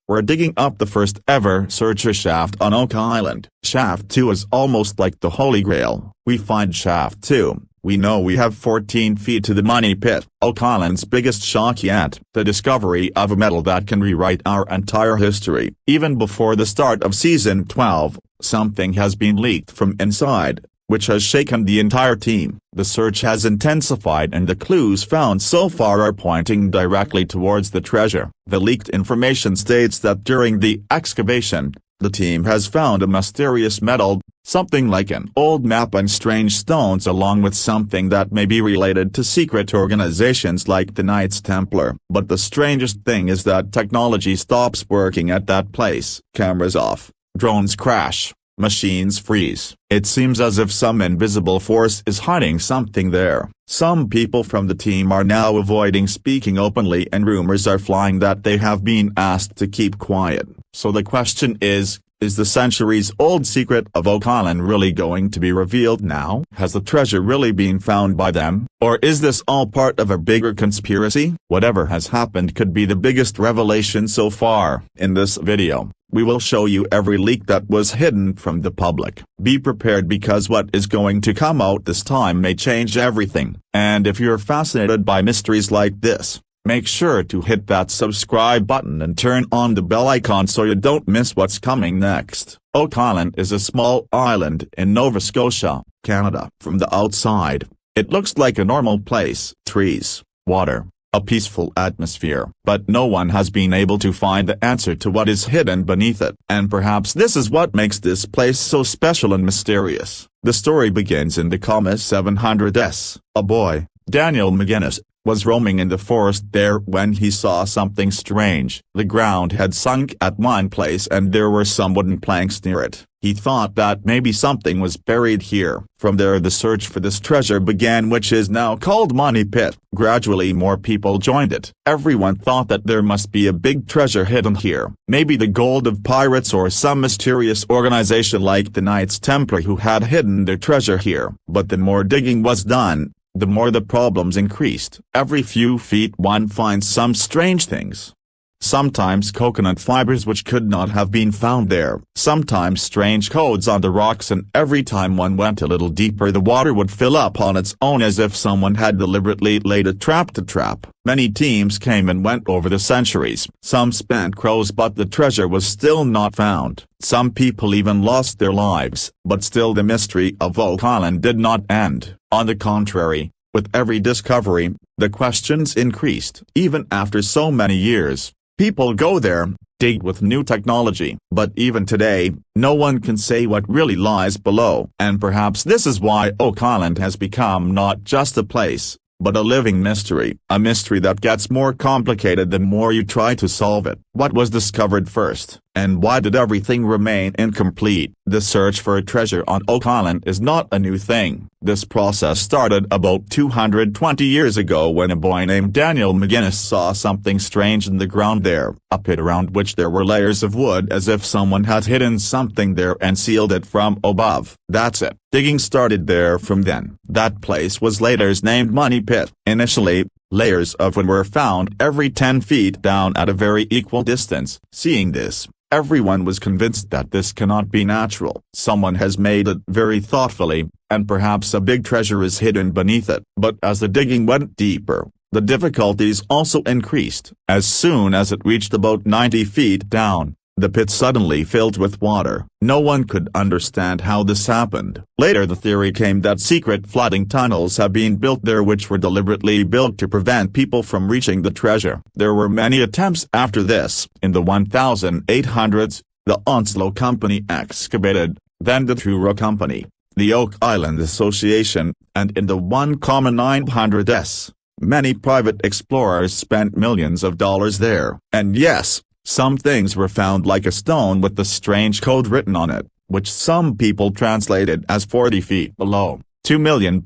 We're digging up the first ever searcher shaft on Oak Island. Shaft 2 is almost like the Holy Grail. We find Shaft 2. We know we have 14 feet to the money pit. Oak Island's biggest shock yet. The discovery of a metal that can rewrite our entire history. Even before the start of Season 12, something has been leaked from inside, which has shaken the entire team. The search has intensified and the clues found so far are pointing directly towards the treasure. The leaked information states that during the excavation, the team has found a mysterious metal, something like an old map and strange stones, along with something that may be related to secret organizations like the Knights Templar. But the strangest thing is that technology stops working at that place. Cameras off, drones crash, machines freeze. It seems as if some invisible force is hiding something there. Some people from the team are now avoiding speaking openly and rumors are flying that they have been asked to keep quiet. So the question is the centuries-old secret of Oak Island really going to be revealed now? Has the treasure really been found by them? Or is this all part of a bigger conspiracy? Whatever has happened could be the biggest revelation so far. In this video, we will show you every leak that was hidden from the public. Be prepared because what is going to come out this time may change everything. And if you're fascinated by mysteries like this, make sure to hit that subscribe button and turn on the bell icon so you don't miss what's coming next. Oak Island is a small island in Nova Scotia, Canada. From the outside, it looks like a normal place. Trees, water, a peaceful atmosphere. But no one has been able to find the answer to what is hidden beneath it. And perhaps this is what makes this place so special and mysterious. The story begins in the 700s. A boy, Daniel McGinnis, was roaming in the forest there when he saw something strange. The ground had sunk at one place and there were some wooden planks near it. He thought that maybe something was buried here. From there the search for this treasure began, which is now called Money Pit. Gradually more people joined it. Everyone thought that there must be a big treasure hidden here. Maybe the gold of pirates or some mysterious organization like the Knights Templar who had hidden their treasure here. But the more digging was done, the more the problems increased. Every few feet one finds some strange things. Sometimes coconut fibers which could not have been found there. Sometimes strange codes on the rocks, and every time one went a little deeper the water would fill up on its own as if someone had deliberately laid a trap to trap. Many teams came and went over the centuries. Some spent crores but the treasure was still not found. Some people even lost their lives. But still the mystery of Oak Island did not end. On the contrary, with every discovery, the questions increased. Even after so many years, people go there, dig with new technology. But even today, no one can say what really lies below. And perhaps this is why Oak Island has become not just a place, but a living mystery. A mystery that gets more complicated the more you try to solve it. What was discovered first, and why did everything remain incomplete? The search for a treasure on Oak Island is not a new thing. This process started about 220 years ago when a boy named Daniel McGinnis saw something strange in the ground there. A pit around which there were layers of wood, as if someone had hidden something there and sealed it from above. That's it. Digging started there from then. That place was later named Money Pit. Initially, layers of wood were found every 10 feet down at a very equal distance. Seeing this, everyone was convinced that this cannot be natural. Someone has made it very thoughtfully, and perhaps a big treasure is hidden beneath it. But as the digging went deeper, the difficulties also increased. As soon as it reached about 90 feet down, the pit suddenly filled with water. No one could understand how this happened. Later the theory came that secret flooding tunnels have been built there which were deliberately built to prevent people from reaching the treasure. There were many attempts after this. In the 1800s, the Onslow Company excavated, then the Truro Company, the Oak Island Association, and in the 1900s, many private explorers spent millions of dollars there. And yes, some things were found, like a stone with the strange code written on it, which some people translated as 40 feet below. £2 million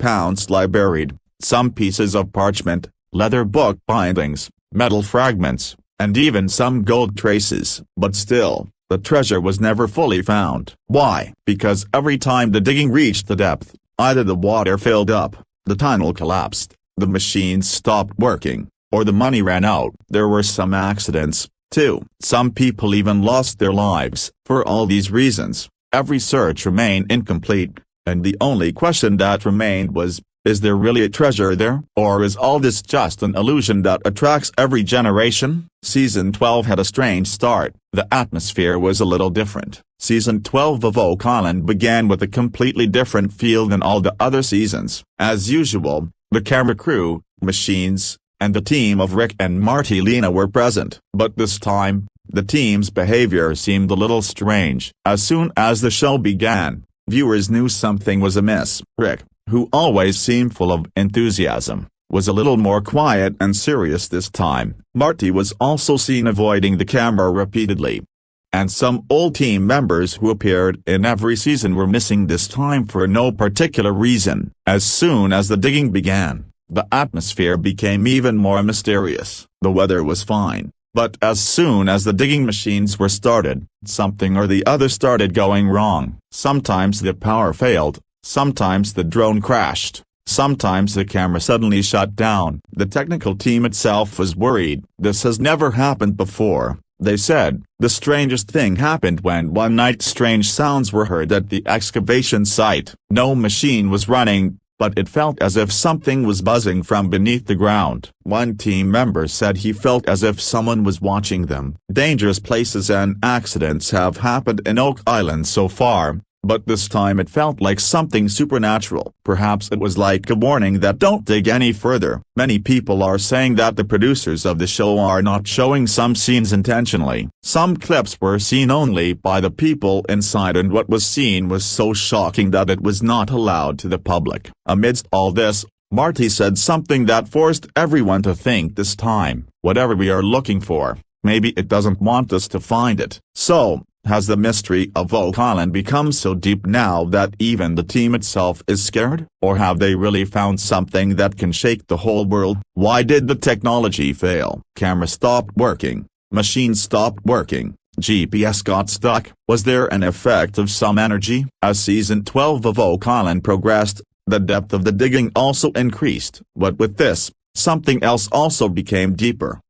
lie buried, some pieces of parchment, leather book bindings, metal fragments, and even some gold traces. But still, the treasure was never fully found. Why? Because every time the digging reached the depth, either the water filled up, the tunnel collapsed, the machines stopped working, or the money ran out. There were some accidents, 2. Some people even lost their lives. For all these reasons, every search remained incomplete, and the only question that remained was, is there really a treasure there? Or is all this just an illusion that attracts every generation? Season 12 had a strange start. The atmosphere was a little different. Season 12 of Oak Island began with a completely different feel than all the other seasons. As usual, the camera crew, machines, and the team of Rick and Marty Lena were present. But this time, the team's behavior seemed a little strange. As soon as the show began, viewers knew something was amiss. Rick, who always seemed full of enthusiasm, was a little more quiet and serious this time. Marty was also seen avoiding the camera repeatedly. And some old team members who appeared in every season were missing this time for no particular reason. As soon as the digging began, the atmosphere became even more mysterious. The weather was fine, but as soon as the digging machines were started, something or the other started going wrong. Sometimes the power failed. Sometimes the drone crashed. Sometimes the camera suddenly shut down. The technical team itself was worried. This has never happened before, they said. The strangest thing happened when one night strange sounds were heard at the excavation site. No machine was running, but it felt as if something was buzzing from beneath the ground. One team member said he felt as if someone was watching them. Dangerous places and accidents have happened in Oak Island so far, but this time it felt like something supernatural. Perhaps it was like a warning that don't dig any further. Many people are saying that the producers of the show are not showing some scenes intentionally. Some clips were seen only by the people inside, and what was seen was so shocking that it was not allowed to the public. Amidst all this, Marty said something that forced everyone to think this time. Whatever we are looking for, maybe it doesn't want us to find it. So, has the mystery of Oak Island become so deep now that even the team itself is scared? Or have they really found something that can shake the whole world? Why did the technology fail? Camera stopped working. Machines stopped working. GPS got stuck. Was there an effect of some energy? As season 12 of Oak Island progressed, the depth of the digging also increased. But with this, something else also became deeper.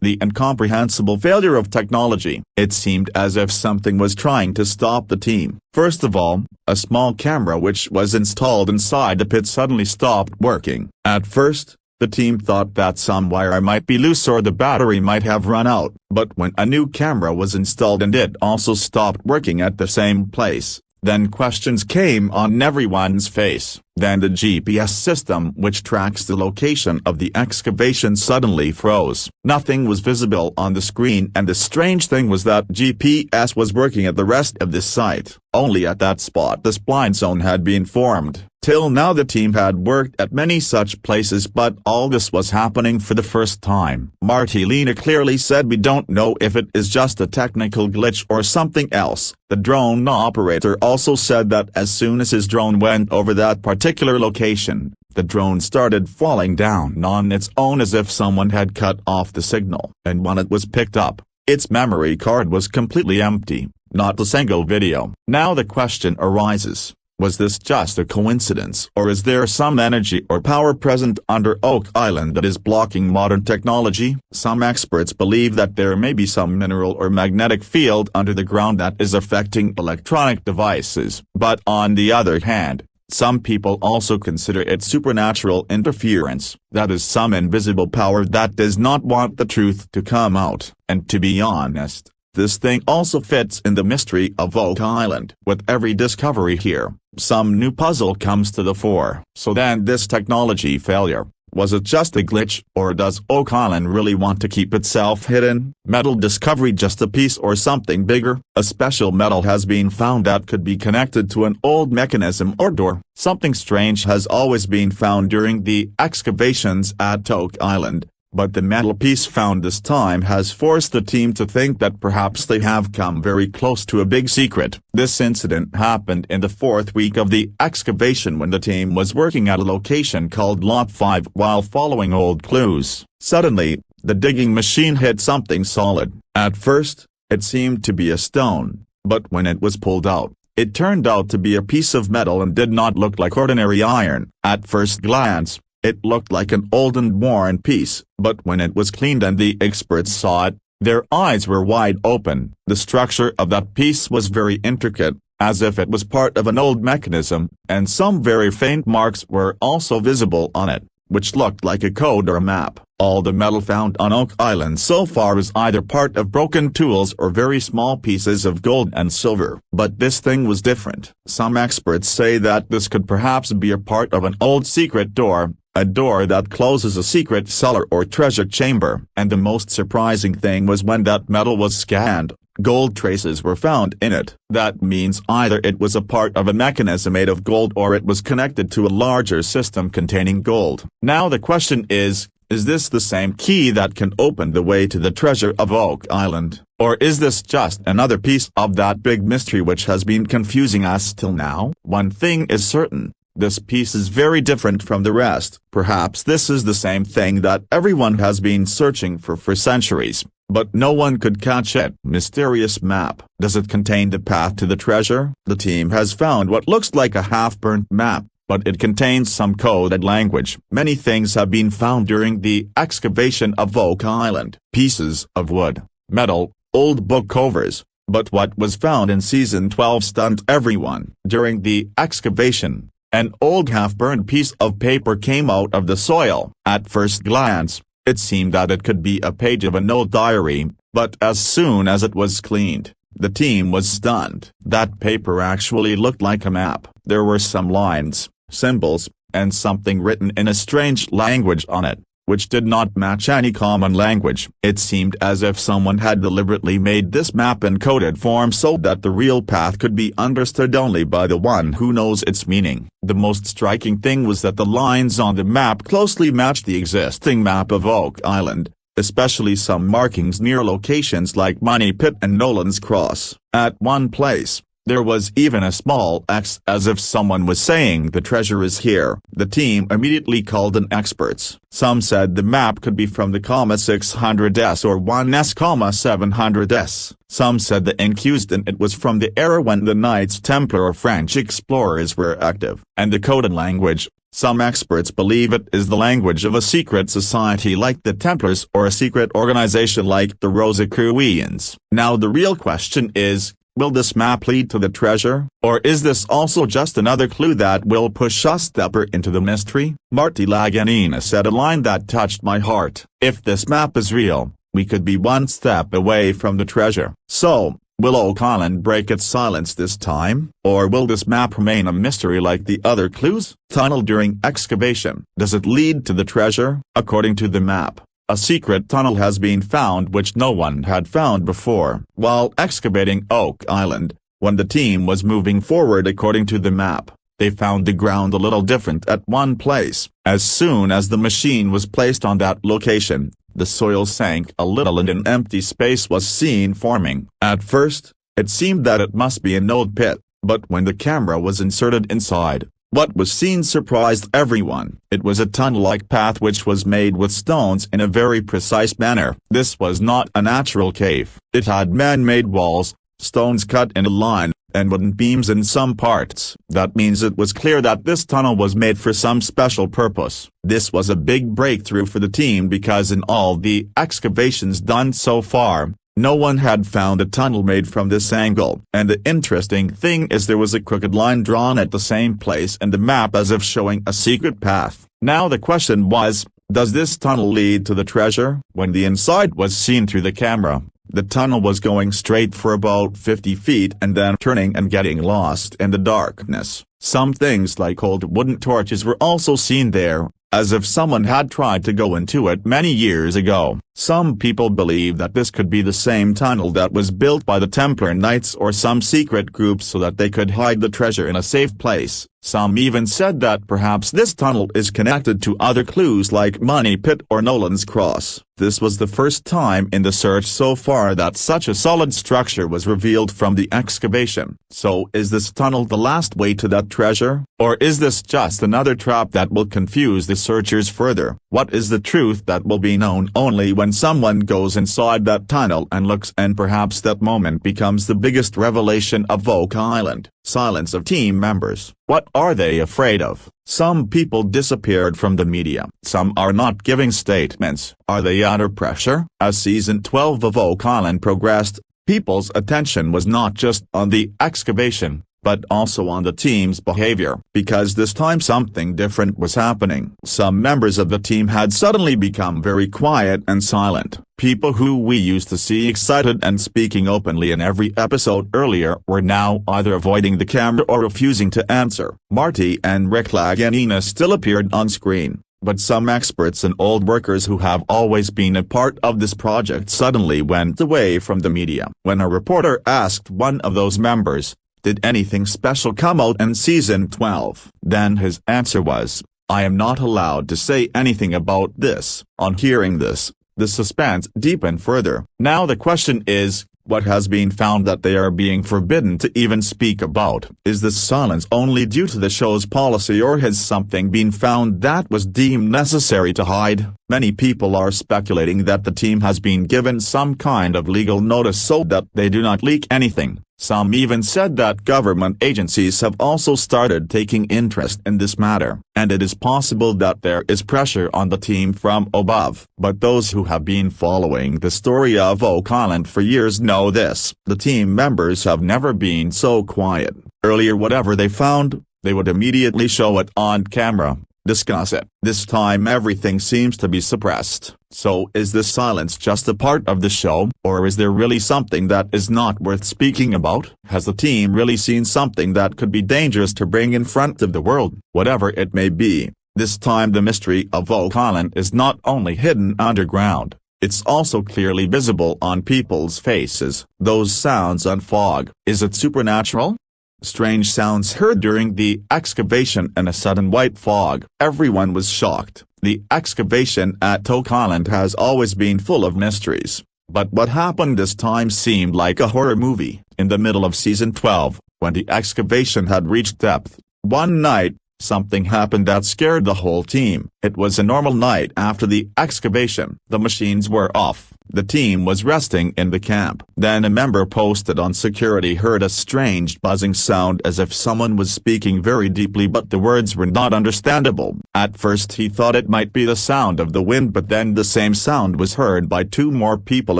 The incomprehensible failure of technology. It seemed as if something was trying to stop the team. First of all, a small camera which was installed inside the pit suddenly stopped working. At first, the team thought that some wire might be loose or the battery might have run out. But when a new camera was installed and it also stopped working at the same place, then questions came on everyone's face. Then the GPS system which tracks the location of the excavation suddenly froze. Nothing was visible on the screen, and the strange thing was that GPS was working at the rest of the site. Only at that spot this blind zone had been formed. Till now the team had worked at many such places, but all this was happening for the first time. Marty Lena clearly said, we don't know if it is just a technical glitch or something else. The drone operator also said that as soon as his drone went over that particular location, the drone started falling down on its own as if someone had cut off the signal. And when it was picked up, its memory card was completely empty, not a single video. Now the question arises, was this just a coincidence, or is there some energy or power present under Oak Island that is blocking modern technology? Some experts believe that there may be some mineral or magnetic field under the ground that is affecting electronic devices. But on the other hand, some people also consider it supernatural interference, that is some invisible power that does not want the truth to come out. And to be honest, this thing also fits in the mystery of Oak Island. With every discovery here, some new puzzle comes to the fore. So then this technology failure, was it just a glitch, or does Oak Island really want to keep itself hidden? Metal discovery just a piece or something bigger? A special metal has been found that could be connected to an old mechanism or door. Something strange has always been found during the excavations at Oak Island, but the metal piece found this time has forced the team to think that perhaps they have come very close to a big secret. This incident happened in the 4th week of the excavation when the team was working at a location called Lot 5 while following old clues. Suddenly, the digging machine hit something solid. At first, it seemed to be a stone, but when it was pulled out, it turned out to be a piece of metal and did not look like ordinary iron. At first glance, it looked like an old and worn piece, but when it was cleaned and the experts saw it, Their eyes were wide open. The structure of that piece was very intricate, as if it was part of an old mechanism, and some very faint marks were also visible on it, which looked like a code or a map. All the metal found on Oak Island so far is either part of broken tools or very small pieces of gold and silver. But this thing was different. Some experts say that this could perhaps be a part of an old secret door, a door that closes a secret cellar or treasure chamber. And the most surprising thing was when that metal was scanned, gold traces were found in it. That means either it was a part of a mechanism made of gold or it was connected to a larger system containing gold. Now the question is this the same key that can open the way to the treasure of Oak Island? Or is this just another piece of that big mystery which has been confusing us till now? One thing is certain. This piece is very different from the rest. Perhaps this is the same thing that everyone has been searching for centuries, but no one could catch it. Mysterious map. Does it contain the path to the treasure? The team has found what looks like a half-burnt map, but it contains some coded language. Many things have been found during the excavation of Oak Island. Pieces of wood, metal, old book covers. But what was found in Season 12 stunned everyone. During the excavation, an old half-burned piece of paper came out of the soil. At first glance, it seemed that it could be a page of an old diary, but as soon as it was cleaned, the team was stunned. That paper actually looked like a map. There were some lines, symbols, and something written in a strange language on it, which did not match any common language. It seemed as if someone had deliberately made this map in coded form so that the real path could be understood only by the one who knows its meaning. The most striking thing was that the lines on the map closely matched the existing map of Oak Island, especially some markings near locations like Money Pit and Nolan's Cross. At one place, there was even a small X, as if someone was saying the treasure is here. The team immediately called in experts. Some said the map could be from the 600s or 1s, 700s. Some said the ink used in it was from the era when the Knights Templar or French explorers were active. And the coded language, some experts believe it is the language of a secret society like the Templars or a secret organization like the Rosicrucians. Now the real question is, will this map lead to the treasure, or is this also just another clue that will push us deeper into the mystery? Marty Laganina said a line that touched my heart. If this map is real, we could be one step away from the treasure. So, will Oak Island break its silence this time, or will this map remain a mystery like the other clues? Tunnel during excavation. Does it lead to the treasure? According to the map, a secret tunnel has been found which no one had found before. While excavating Oak Island, when the team was moving forward according to the map, they found the ground a little different at one place. As soon as the machine was placed on that location, the soil sank a little and an empty space was seen forming. At first, it seemed that it must be an old pit, but when the camera was inserted inside, what was seen surprised everyone. It was a tunnel-like path which was made with stones in a very precise manner. This was not a natural cave. It had man-made walls, stones cut in a line, and wooden beams in some parts. That means it was clear that this tunnel was made for some special purpose. This was a big breakthrough for the team because in all the excavations done so far, no one had found a tunnel made from this angle. And the interesting thing is there was a crooked line drawn at the same place in the map as if showing a secret path. Now the question was, does this tunnel lead to the treasure? When the inside was seen through the camera, the tunnel was going straight for about 50 feet and then turning and getting lost in the darkness. Some things like old wooden torches were also seen there, as if someone had tried to go into it many years ago. Some people believe that this could be the same tunnel that was built by the Templar Knights or some secret group so that they could hide the treasure in a safe place. Some even said that perhaps this tunnel is connected to other clues like Money Pit or Nolan's Cross. This was the first time in the search so far that such a solid structure was revealed from the excavation. So is this tunnel the last way to that treasure? Or is this just another trap that will confuse the searchers further? What is the truth that will be known only when when someone goes inside that tunnel and looks, and perhaps that moment becomes the biggest revelation of Oak Island. Silence of team members. What are they afraid of? Some people disappeared from the media. Some are not giving statements. Are they under pressure? As season 12 of Oak Island progressed, people's attention was not just on the excavation, but also on the team's behavior, because this time something different was happening. Some members of the team had suddenly become very quiet and silent. People who we used to see excited and speaking openly in every episode earlier were now either avoiding the camera or refusing to answer. Marty and Rick Laganina still appeared on screen, but some experts and old workers who have always been a part of this project suddenly went away from the media. When a reporter asked one of those members, "Did anything special come out in season 12?" then his answer was, "I am not allowed to say anything about this." On hearing this, the suspense deepened further. Now the question is, what has been found that they are being forbidden to even speak about? Is this silence only due to the show's policy, or has something been found that was deemed necessary to hide? Many people are speculating that the team has been given some kind of legal notice so that they do not leak anything. Some even said that government agencies have also started taking interest in this matter, and it is possible that there is pressure on the team from above. But those who have been following the story of Oak Island for years know this: the team members have never been so quiet. Earlier, whatever they found, they would immediately show it on camera, discuss it. This time everything seems to be suppressed. So is this silence just a part of the show, or is there really something that is not worth speaking about? Has the team really seen something that could be dangerous to bring in front of the world? Whatever it may be, this time the mystery of Oak Island is not only hidden underground, it's also clearly visible on people's faces. Those sounds and fog. Is it supernatural? Strange sounds heard during the excavation and a sudden white fog. Everyone was shocked. The excavation at Oak Island has always been full of mysteries, but what happened this time seemed like a horror movie. In the middle of season 12, when the excavation had reached depth, one night, something happened that scared the whole team. It was a normal night after the excavation. The machines were off. The team was resting in the camp. Then a member posted on security heard a strange buzzing sound as if someone was speaking very deeply, but the words were not understandable. At first he thought it might be the sound of the wind, but then the same sound was heard by two more people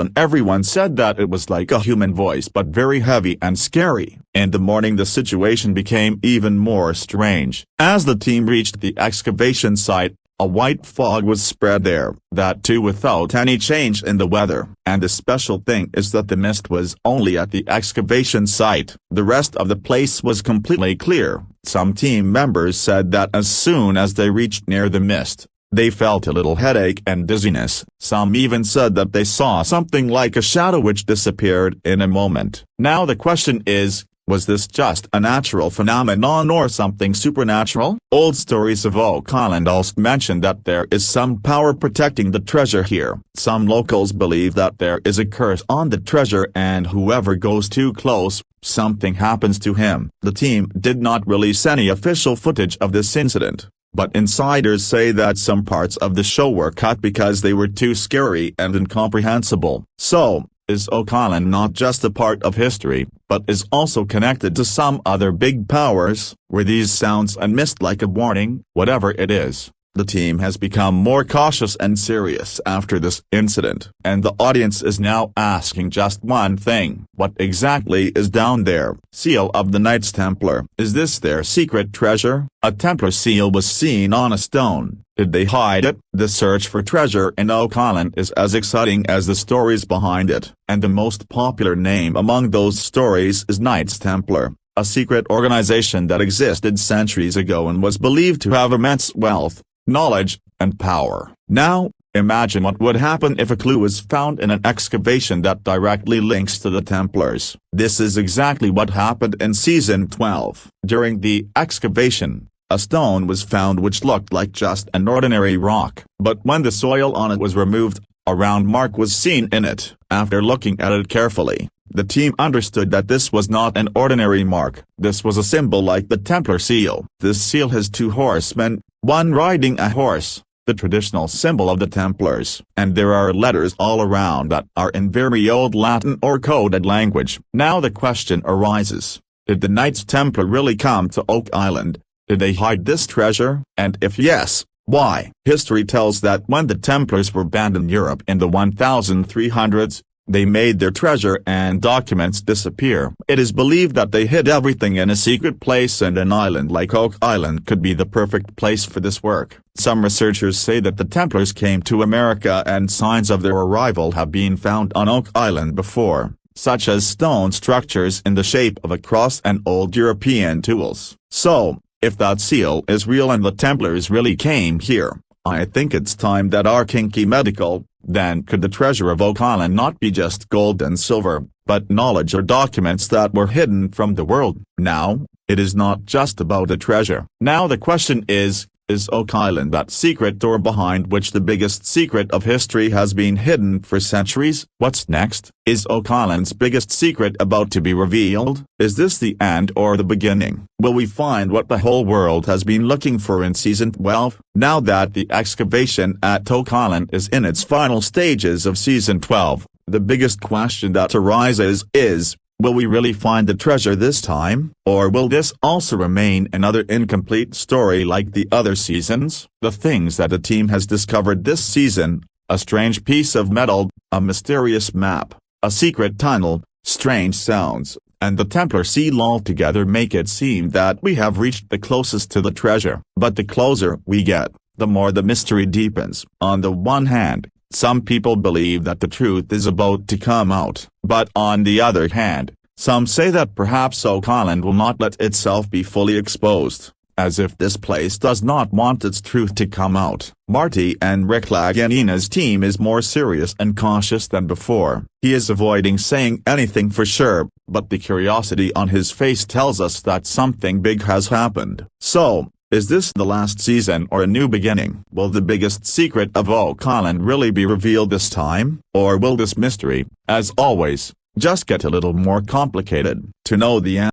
and everyone said that it was like a human voice but very heavy and scary. In the morning the situation became even more strange. As the team reached the excavation site, a white fog was spread there, that too without any change in the weather. And the special thing is that the mist was only at the excavation site. The rest of the place was completely clear. Some team members said that as soon as they reached near the mist, they felt a little headache and dizziness. Some even said that they saw something like a shadow which disappeared in a moment. Now the question is, was this just a natural phenomenon or something supernatural? Old stories of Oak Island also mention that there is some power protecting the treasure here. Some locals believe that there is a curse on the treasure and whoever goes too close, something happens to him. The team did not release any official footage of this incident, but insiders say that some parts of the show were cut because they were too scary and incomprehensible. So, is Oak Island not just a part of history, but is also connected to some other big powers? Were these sounds and mist like a warning? Whatever it is, the team has become more cautious and serious after this incident, and the audience is now asking just one thing: what exactly is down there? Seal of the Knights Templar. Is this their secret treasure? A Templar seal was seen on a stone. Did they hide it? The search for treasure in Oak Island is as exciting as the stories behind it, and the most popular name among those stories is Knights Templar, a secret organization that existed centuries ago and was believed to have immense wealth, knowledge, and power. Now, imagine what would happen if a clue was found in an excavation that directly links to the Templars. This is exactly what happened in season 12. During the excavation, a stone was found which looked like just an ordinary rock, but when the soil on it was removed, a round mark was seen in it. After looking at it carefully, the team understood that this was not an ordinary mark. This was a symbol like the Templar seal. This seal has two horsemen, one riding a horse, the traditional symbol of the Templars. And there are letters all around that are in very old Latin or coded language. Now the question arises, did the Knights Templar really come to Oak Island? Did they hide this treasure? And if yes, why? History tells that when the Templars were banned in Europe in the 1300s, they made their treasure and documents disappear. It is believed that they hid everything in a secret place, and an island like Oak Island could be the perfect place for this work. Some researchers say that the Templars came to America and signs of their arrival have been found on Oak Island before, such as stone structures in the shape of a cross and old European tools. So, if that seal is real and the Templars really came here, I think it's time that our kinky medical. Then could the treasure of Oak Island not be just gold and silver, but knowledge or documents that were hidden from the world? Now, it is not just about the treasure. Now the question is Oak Island that secret door behind which the biggest secret of history has been hidden for centuries? What's next? Is Oak Island's biggest secret about to be revealed? Is this the end or the beginning? Will we find what the whole world has been looking for in Season 12? Now that the excavation at Oak Island is in its final stages of Season 12, the biggest question that arises is, will we really find the treasure this time? Or will this also remain another incomplete story like the other seasons? The things that the team has discovered this season, a strange piece of metal, a mysterious map, a secret tunnel, strange sounds, and the Templar seal all together make it seem that we have reached the closest to the treasure. But the closer we get, the more the mystery deepens. On the one hand, some people believe that the truth is about to come out, but on the other hand, some say that perhaps Oak Island will not let itself be fully exposed, as if this place does not want its truth to come out. Marty and Rick Laganina's team is more serious and cautious than before. He is avoiding saying anything for sure, but the curiosity on his face tells us that something big has happened. So, is this the last season or a new beginning? Will the biggest secret of Oak Island really be revealed this time? Or will this mystery, as always, just get a little more complicated? To know the answer,